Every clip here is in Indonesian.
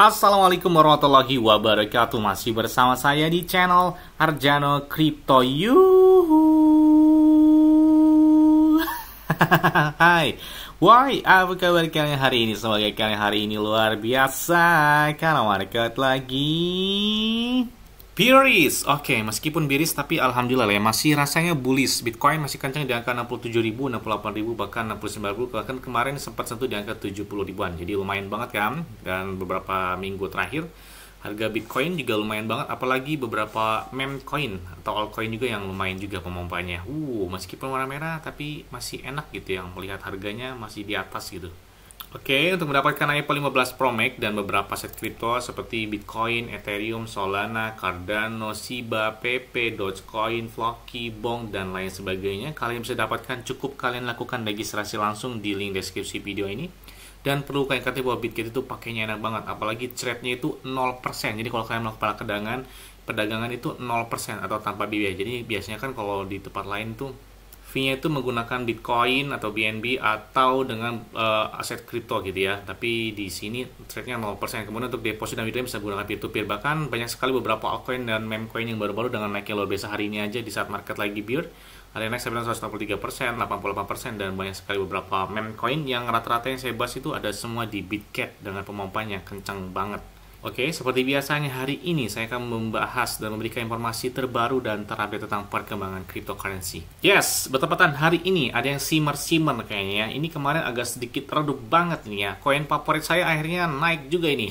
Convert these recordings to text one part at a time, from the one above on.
Assalamualaikum warahmatullahi wabarakatuh. Masih bersama saya di channel Arjano Crypto. Hai, why? Apa kabar kalian hari ini? Semoga kalian hari ini luar biasa karena market lagi bearish. Oke, meskipun bearish tapi alhamdulillah ya masih rasanya bullish. Bitcoin masih kencang di angka 67.000, 68.000, bahkan 69.000, bahkan kemarin sempat sentuh di angka 70 ribuan. Jadi lumayan banget kan? Dan beberapa minggu terakhir harga Bitcoin juga lumayan banget, apalagi beberapa meme coin atau altcoin juga yang lumayan juga pemompanya. Meskipun warna merah tapi masih enak gitu yang melihat harganya masih di atas gitu. Oke, untuk mendapatkan iPhone 15 Pro Max dan beberapa aset kripto seperti Bitcoin, Ethereum, Solana, Cardano, Shiba, PP, Dogecoin, Floki, Bong, dan lain sebagainya, kalian bisa dapatkan, cukup kalian lakukan registrasi langsung di link deskripsi video ini. Dan perlu kalian ketahui bahwa Bitget itu pakainya enak banget, apalagi trade-nya itu 0%. Jadi kalau kalian melakukan perdagangan itu 0% atau tanpa biaya. Jadi biasanya kan kalau di tempat lain tuh fee-nya itu menggunakan Bitcoin atau BNB atau dengan aset kripto gitu ya. Tapi di sini trade-nya 0%. Kemudian untuk deposit dan withdrawal bisa menggunakan peer-to-peer. Bahkan banyak sekali beberapa altcoin dan meme coin yang baru-baru dengan naiknya luar biasa hari ini aja di saat market lagi bear. Ada yang naik 163%, 88%, dan banyak sekali beberapa meme coin yang rata-rata yang saya bahas itu ada semua di Bitget dengan pemompanya kencang banget. Oke, seperti biasanya hari ini saya akan membahas dan memberikan informasi terbaru dan terupdate tentang perkembangan cryptocurrency. Yes, bertepatan hari ini ada yang simmer-simmer kayaknya ya. Ini kemarin agak sedikit redup banget nih ya. Koin favorit saya akhirnya naik juga ini.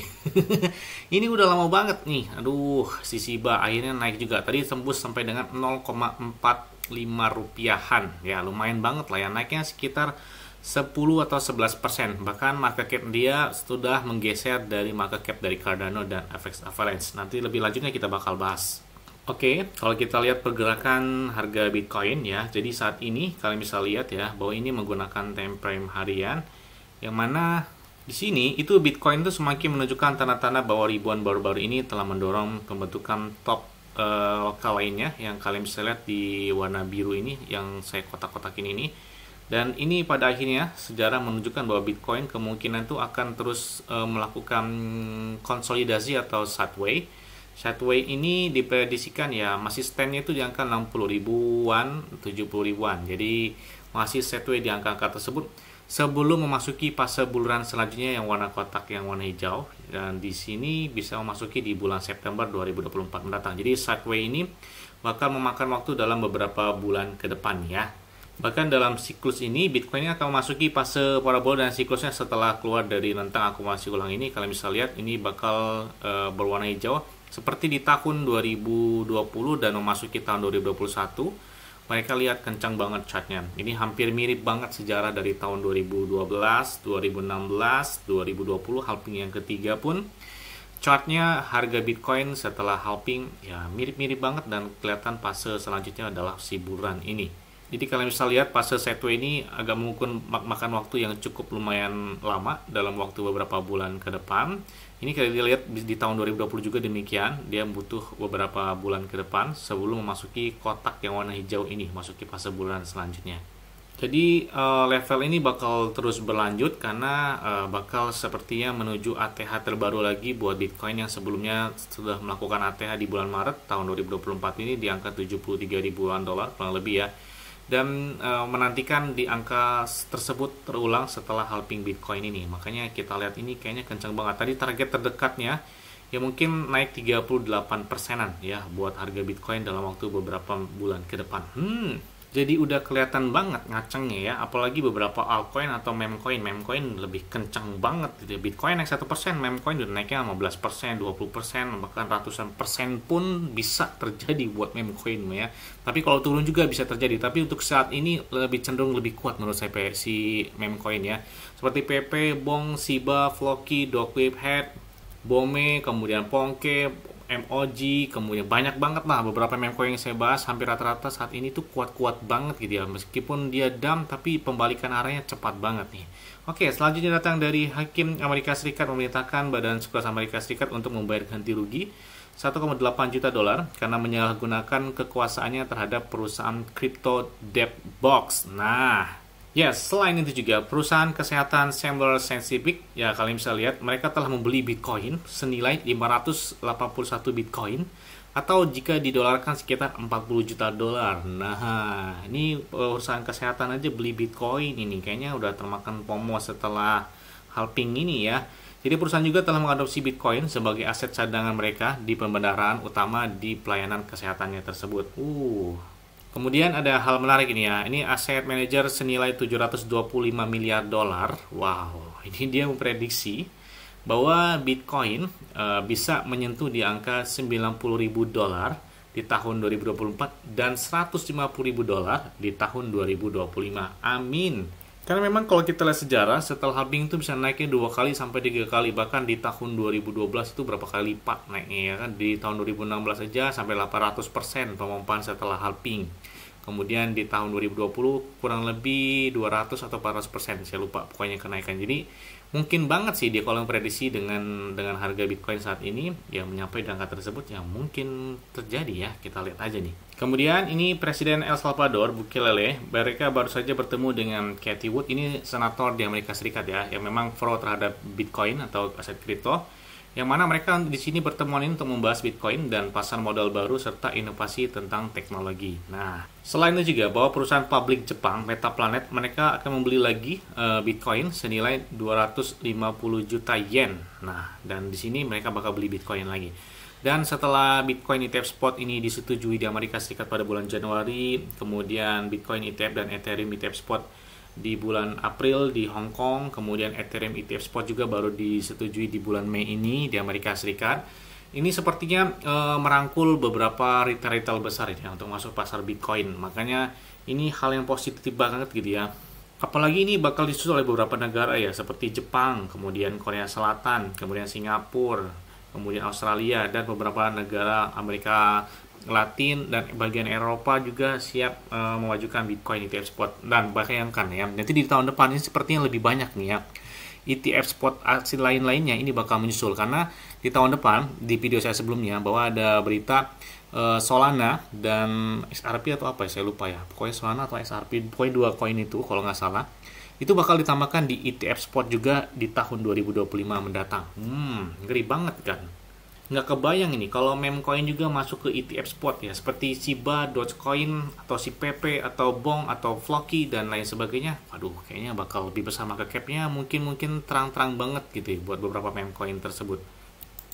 Ini udah lama banget nih. Aduh, si Shiba akhirnya naik juga. Tadi tembus sampai dengan 0,45 rupiahan. Ya, lumayan banget lah ya. Naiknya sekitar 10 atau 11%. Bahkan market cap dia sudah menggeser dari market cap dari Cardano dan FX Avalanche. Nanti lebih lanjutnya kita bakal bahas. Oke, kalau kita lihat pergerakan harga Bitcoin ya. Jadi saat ini kalian bisa lihat ya bahwa ini menggunakan time frame harian, yang mana di sini itu Bitcoin itu semakin menunjukkan tanda-tanda bahwa ribuan baru-baru ini telah mendorong pembentukan top lokal lainnya yang kalian bisa lihat di warna biru ini yang saya kotak-kotakin ini. Dan ini pada akhirnya sejarah menunjukkan bahwa Bitcoin kemungkinan itu akan terus melakukan konsolidasi atau sideways. Sideways ini diprediksikan ya masih standnya itu di angka 60 ribuan, 70 ribuan. Jadi masih sideways di angka-angka tersebut sebelum memasuki fase buluran selanjutnya yang warna kotak yang warna hijau. Dan di sini bisa memasuki di bulan September 2024 mendatang. Jadi sideways ini bakal memakan waktu dalam beberapa bulan ke depan ya. Bahkan dalam siklus ini, Bitcoin akan memasuki fase parabola dan siklusnya setelah keluar dari rentang akumulasi ulang ini. Kalian bisa lihat ini bakal berwarna hijau seperti di tahun 2020 dan memasuki tahun 2021. Mereka lihat kencang banget chartnya. Ini hampir mirip banget sejarah dari tahun 2012, 2016, 2020, halving yang ketiga pun. Chartnya harga Bitcoin setelah halving ya mirip-mirip banget dan kelihatan fase selanjutnya adalah si buluran ini. Jadi kalian bisa lihat fase sideways ini agak makan waktu yang cukup lumayan lama dalam waktu beberapa bulan ke depan. Ini kalian lihat di tahun 2020 juga demikian, dia butuh beberapa bulan ke depan sebelum memasuki kotak yang warna hijau ini, masuki fase bulan selanjutnya. Jadi level ini bakal terus berlanjut karena bakal sepertinya menuju ATH terbaru lagi buat Bitcoin yang sebelumnya sudah melakukan ATH di bulan Maret tahun 2024 ini di angka 73 ribuan dolar kurang lebih ya. Dan menantikan di angka tersebut terulang setelah halving Bitcoin ini. Makanya kita lihat ini kayaknya kencang banget. Tadi target terdekatnya ya mungkin naik 38%-an ya buat harga Bitcoin dalam waktu beberapa bulan ke depan. Jadi udah kelihatan banget ngacengnya ya. Apalagi beberapa altcoin atau meme coin. Meme coin lebih kencang banget gitu. Bitcoin naik 1%, meme coin udah naiknya 15%, 20%, bahkan ratusan persen pun bisa terjadi buat meme coin ya. Tapi kalau turun juga bisa terjadi. Tapi untuk saat ini lebih cenderung lebih kuat menurut saya si meme coin ya. Seperti PP, Bong, Shiba, Floki, Docwave Head, Bome, kemudian Ponke, MOG, kemudian banyak banget lah beberapa meme coin yang saya bahas, hampir rata-rata saat ini tuh kuat-kuat banget gitu ya. Meskipun dia dump tapi pembalikan arahnya cepat banget nih. Oke, selanjutnya datang dari Hakim Amerika Serikat memerintahkan Badan Sekurititas Amerika Serikat untuk membayar ganti rugi 1,8 juta dolar karena menyalahgunakan kekuasaannya terhadap perusahaan crypto debt box. Nah, Yes, selain itu juga perusahaan kesehatan Semler Scientific, ya kalian bisa lihat mereka telah membeli Bitcoin senilai 581 Bitcoin atau jika didolarkan sekitar 40 juta dolar. Nah, ini perusahaan kesehatan aja beli Bitcoin ini kayaknya udah termakan FOMO setelah halving ini ya. Jadi perusahaan juga telah mengadopsi Bitcoin sebagai aset cadangan mereka di pembendaharaan utama di pelayanan kesehatannya tersebut. Kemudian ada hal menarik ini ya. Ini aset manajer senilai 725 miliar dolar. Wow, ini dia memprediksi bahwa Bitcoin bisa menyentuh di angka 90.000 dolar di tahun 2024 dan 150.000 dolar di tahun 2025. Amin. Karena memang kalau kita lihat sejarah, setelah halving itu bisa naiknya 2 kali sampai 3 kali. Bahkan di tahun 2012 itu berapa kali lipat naiknya ya kan. Di tahun 2016 saja sampai 800% pemompaan setelah halving. Kemudian di tahun 2020 kurang lebih 200 atau 400%, saya lupa pokoknya kenaikan. Jadi mungkin banget sih dia kalau memprediksi dengan harga Bitcoin saat ini yang menyampai di angka tersebut, yang mungkin terjadi ya, kita lihat aja nih. Kemudian ini Presiden El Salvador Bukele, mereka baru saja bertemu dengan Cathie Wood, ini senator di Amerika Serikat ya, yang memang pro terhadap Bitcoin atau aset kripto. Yang mana mereka di sini pertemuan ini untuk membahas Bitcoin dan pasar modal baru serta inovasi tentang teknologi. Nah, selain itu juga bahwa perusahaan publik Jepang Metaplanet mereka akan membeli lagi Bitcoin senilai 250 juta yen. Nah, dan di sini mereka bakal beli Bitcoin lagi. Dan setelah Bitcoin ETF spot ini disetujui di Amerika Serikat pada bulan Januari, kemudian Bitcoin ETF dan Ethereum ETF spot di bulan April di Hong Kong, kemudian Ethereum ETF spot juga baru disetujui di bulan Mei ini di Amerika Serikat. Ini sepertinya merangkul beberapa retail besar ya untuk masuk pasar Bitcoin. Makanya ini hal yang positif banget gitu ya. Apalagi ini bakal disusul oleh beberapa negara ya, seperti Jepang, kemudian Korea Selatan, kemudian Singapura, kemudian Australia, dan beberapa negara Amerika Latin dan bagian Eropa juga siap memajukan Bitcoin ETF spot. Dan bayangkan ya, nanti di tahun depan ini sepertinya lebih banyak nih ya ETF spot aksi lain-lainnya ini bakal menyusul. Karena di tahun depan, di video saya sebelumnya bahwa ada berita Solana dan XRP atau apa ya, saya lupa ya, pokoknya Solana atau XRP, pokoknya 2 koin itu kalau nggak salah, itu bakal ditambahkan di ETF spot juga di tahun 2025 mendatang. Ngeri banget kan. Nggak kebayang ini kalau meme coin juga masuk ke ETF spot ya, seperti Shiba, Dogecoin, atau si PP, atau Bong, atau Floki, dan lain sebagainya. Waduh, kayaknya bakal lebih besar market cap-nya, mungkin terang-terang banget gitu ya, buat beberapa meme coin tersebut.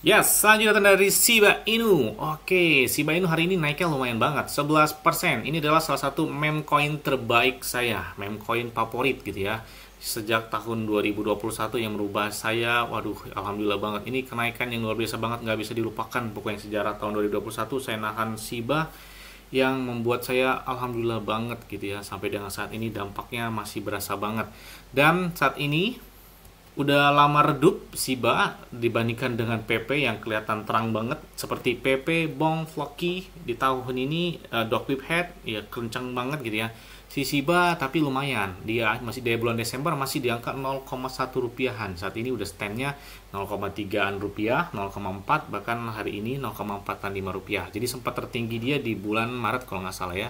Yes, selanjutnya datang dari Shiba Inu. Oke, Shiba Inu hari ini naiknya lumayan banget, 11%. Ini adalah salah satu meme coin terbaik saya, meme coin favorit gitu ya, sejak tahun 2021 yang merubah saya. Waduh, alhamdulillah banget. Ini kenaikan yang luar biasa banget, nggak bisa dilupakan. Pokoknya sejarah tahun 2021 saya nahan Shiba yang membuat saya alhamdulillah banget gitu ya. Sampai dengan saat ini dampaknya masih berasa banget. Dan saat ini udah lama redup Shiba dibandingkan dengan PP yang kelihatan terang banget, seperti PP, Bong, Floki di tahun ini, Dogwhip Head ya kencang banget gitu ya. Si Shiba tapi lumayan, dia masih dari bulan Desember masih di angka 0,1 rupiahan. Saat ini udah standnya 0,3an rupiah, 0,4, bahkan hari ini 0,45 rupiah. Jadi sempat tertinggi dia di bulan Maret kalau nggak salah ya,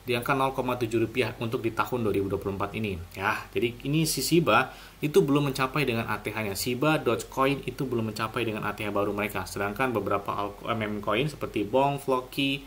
di angka 0,7 rupiah untuk di tahun 2024 ini ya. Jadi ini si Shiba itu belum mencapai dengan ATH-nya. Shiba, Dogecoin itu belum mencapai dengan ATH baru mereka. Sedangkan beberapa meme coin seperti Bong, Floki,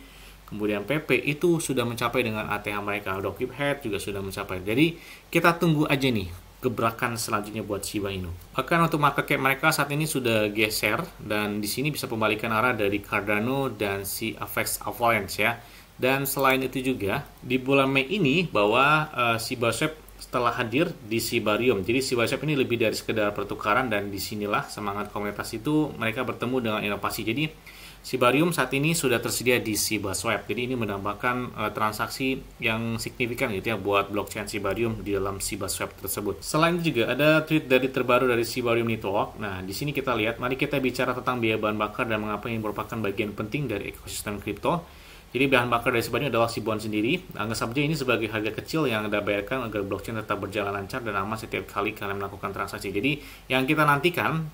kemudian PP itu sudah mencapai dengan ATH mereka. Dogwhip Head juga sudah mencapai. Jadi kita tunggu aja nih gebrakan selanjutnya buat Shiba Inu. Bahkan untuk market cap mereka saat ini sudah geser, dan di sini bisa pembalikan arah dari Cardano dan si Avex Avalanche ya. Dan selain itu juga di bulan Mei ini bahwa ShibaSwap setelah hadir di Shibarium. Jadi ShibaSwap ini lebih dari sekedar pertukaran, dan disinilah semangat komunitas itu mereka bertemu dengan inovasi. Jadi Shibarium saat ini sudah tersedia di ShibaSwap. Jadi ini menambahkan transaksi yang signifikan gitu ya buat blockchain Shibarium di dalam ShibaSwap tersebut. Selain itu juga ada tweet terbaru dari Shibarium Network. Nah, di sini kita lihat, mari kita bicara tentang biaya bahan bakar dan mengapa ini merupakan bagian penting dari ekosistem kripto. Jadi bahan bakar dari Shiba Inu adalah Shibon sendiri. Anggap saja ini sebagai harga kecil yang Anda bayarkan agar blockchain tetap berjalan lancar dan aman setiap kali kalian melakukan transaksi. Jadi yang kita nantikan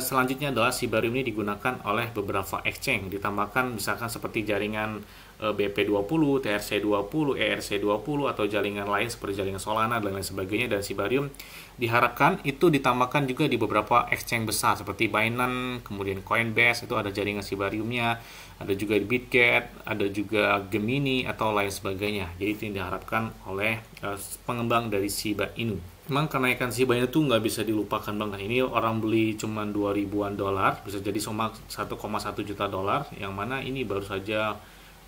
Selanjutnya adalah Shibarium ini digunakan oleh beberapa exchange, ditambahkan misalkan seperti jaringan BP20, TRC20, ERC20 atau jaringan lain seperti jaringan Solana dan lain sebagainya. Dan Shibarium diharapkan itu ditambahkan juga di beberapa exchange besar seperti Binance, kemudian Coinbase itu ada jaringan Shibariumnya, ada juga di Bitget, ada juga Gemini atau lain sebagainya. Jadi itu yang diharapkan oleh pengembang dari Shiba Inu. Memang kenaikan Shiba Inu tuh nggak bisa dilupakan banget. Ini orang beli cuma 2 ribuan dolar, bisa jadi cuma 1,1 juta dolar, yang mana ini baru saja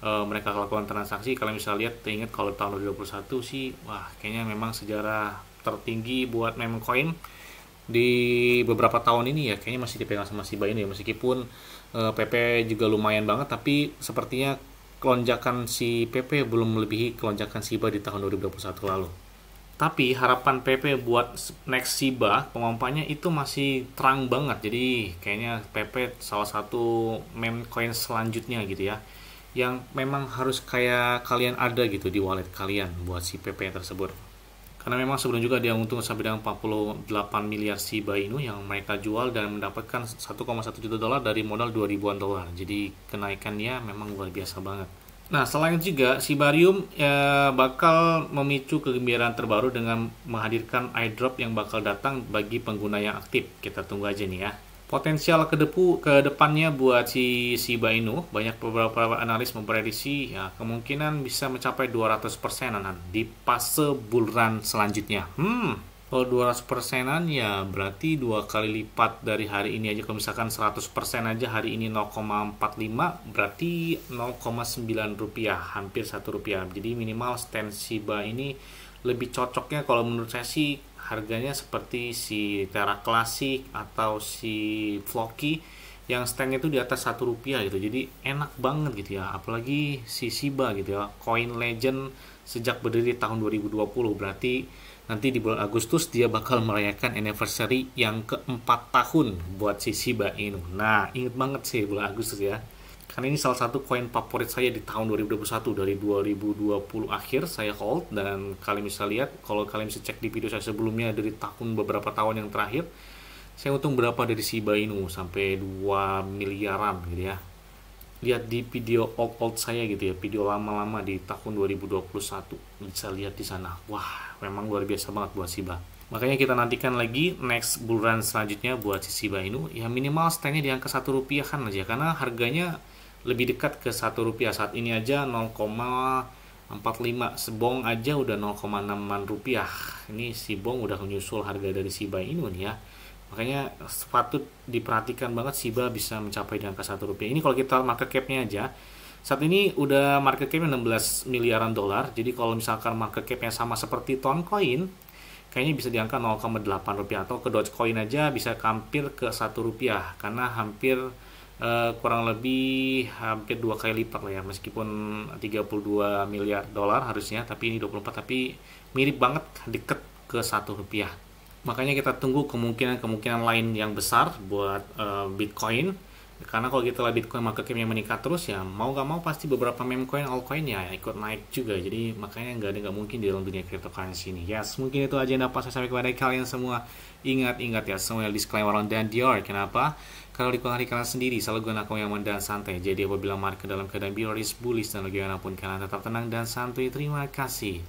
mereka lakukan transaksi. Kalau misalnya lihat, ingat kalau tahun 2021 sih, wah kayaknya memang sejarah tertinggi buat meme coin di beberapa tahun ini ya, kayaknya masih dipegang sama Shiba Inu ya, meskipun PP juga lumayan banget, tapi sepertinya lonjakan si PP belum melebihi kelonjakan Shiba di tahun 2021 lalu. Tapi harapan PP buat next Shiba pengompanya itu masih terang banget. Jadi kayaknya PP salah satu meme coin selanjutnya gitu ya, yang memang harus kayak kalian ada gitu di wallet kalian buat si PP tersebut. Karena memang sebelum juga dia untung sampai dengan 48 miliar Shiba Inu yang mereka jual dan mendapatkan 1,1 juta dolar dari modal 2 ribuan dolar. Jadi kenaikannya memang luar biasa banget. Nah, selain juga Shibarium bakal memicu kegembiraan terbaru dengan menghadirkan airdrop yang bakal datang bagi pengguna yang aktif. Kita tunggu aja nih ya. Potensial ke depannya buat si Shiba Inu, banyak beberapa analis memprediksi ya kemungkinan bisa mencapai 200%-an di fase bull run selanjutnya. Kalau 200%-an ya berarti 2 kali lipat dari hari ini aja. Kalau misalkan 100% aja hari ini 0,45, berarti 0,9 rupiah, hampir 1 rupiah. Jadi minimal stand Shiba ini lebih cocoknya kalau menurut saya sih harganya seperti si Terra Classic atau si Floki yang standnya itu di atas 1 rupiah gitu. Jadi enak banget gitu ya. Apalagi si Shiba gitu ya, coin legend sejak berdiri tahun 2020, berarti nanti di bulan Agustus dia bakal merayakan anniversary yang keempat tahun buat si Shiba Inu. Nah, inget banget sih bulan Agustus ya. Karena ini salah satu koin favorit saya di tahun 2021. Dari 2020 akhir saya hold, dan kalian bisa lihat, kalau kalian bisa cek di video saya sebelumnya dari beberapa tahun yang terakhir, saya untung berapa dari Shiba Inu, sampai 2 miliaran gitu ya. Lihat di video old saya gitu ya, video lama-lama di tahun 2021, bisa lihat di sana. Wah, memang luar biasa banget buat Shiba. Makanya kita nantikan lagi next bull run selanjutnya buat si Shiba Inu. Ya minimal standnya di angka 1 rupiah kan aja, karena harganya lebih dekat ke 1 rupiah. Saat ini aja 0,45, sebong aja udah 0,6 rupiah. Ini si bong udah menyusul harga dari Shiba Inu nih ya. Makanya patut diperhatikan banget Shiba bisa mencapai di angka 1 rupiah. Ini kalau kita market cap-nya aja, saat ini udah market cap-nya 16 miliaran dolar. Jadi kalau misalkan market cap-nya sama seperti Toncoin, kayaknya bisa di angka 0,8 rupiah. Atau ke Dogecoin aja bisa hampir ke 1 rupiah. Karena hampir kurang lebih hampir 2 kali lipat lah ya. Meskipun 32 miliar dolar harusnya, tapi ini 24, tapi mirip banget, deket ke 1 rupiah. Makanya kita tunggu kemungkinan lain yang besar buat Bitcoin. Karena kalau kita lihat Bitcoin market cap-nya meningkat terus ya, mau gak mau pasti beberapa meme coin, altcoin ya ikut naik juga. Jadi makanya nggak mungkin di dalam dunia cryptocurrency ini. Yes, mungkin itu aja yang dapat saya sampaikan kepada kalian semua. Ingat ya, semua disclaimer on dan Dior. Kenapa? Kalau di hari kalian sendiri selalu gunakan yang aman dan santai. Jadi apabila market dalam keadaan bearish, bullish dan bagaimanapun, kalian tetap tenang dan santuy. Terima kasih.